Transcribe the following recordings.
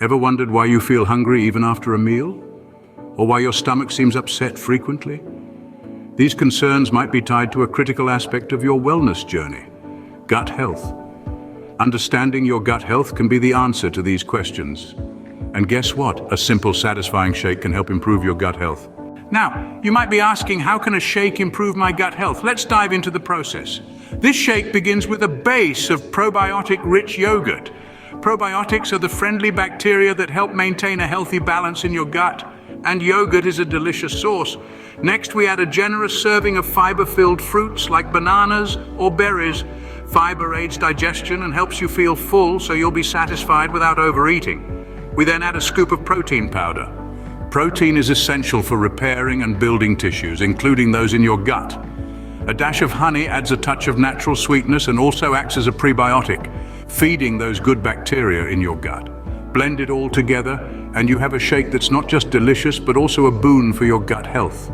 Ever wondered why you feel hungry even after a meal? Or why your stomach seems upset frequently? These concerns might be tied to a critical aspect of your wellness journey: gut health. Understanding your gut health can be the answer to these questions. And guess what? A simple, satisfying shake can help improve your gut health. Now, you might be asking, how can a shake improve my gut health? Let's dive into the process. This shake begins with a base of probiotic-rich yogurt. Probiotics are the friendly bacteria that help maintain a healthy balance in your gut, and yogurt is a delicious source. Next, we add a generous serving of fiber-filled fruits like bananas or berries. Fiber aids digestion and helps you feel full, so you'll be satisfied without overeating. We then add a scoop of protein powder. Protein is essential for repairing and building tissues, including those in your gut. A dash of honey adds a touch of natural sweetness and also acts as a prebiotic, feeding those good bacteria in your gut. Blend it all together, and you have a shake that's not just delicious, but also a boon for your gut health.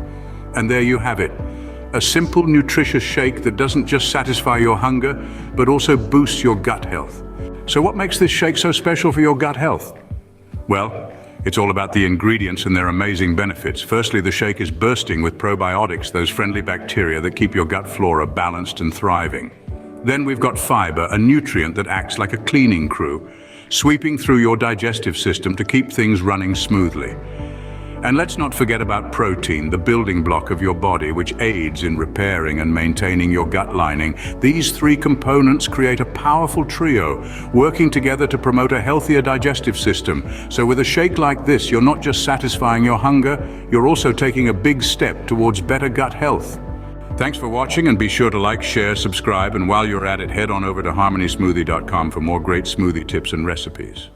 And there you have it. A simple, nutritious shake that doesn't just satisfy your hunger, but also boosts your gut health. So what makes this shake so special for your gut health? Well, it's all about the ingredients and their amazing benefits. Firstly, the shake is bursting with probiotics, those friendly bacteria that keep your gut flora balanced and thriving. Then we've got fiber, a nutrient that acts like a cleaning crew, sweeping through your digestive system to keep things running smoothly. And let's not forget about protein, the building block of your body, which aids in repairing and maintaining your gut lining. These three components create a powerful trio, working together to promote a healthier digestive system. So with a shake like this, you're not just satisfying your hunger, you're also taking a big step towards better gut health. Thanks for watching, and be sure to like, share, subscribe, and while you're at it, head on over to harmonysmoothie.com for more great smoothie tips and recipes.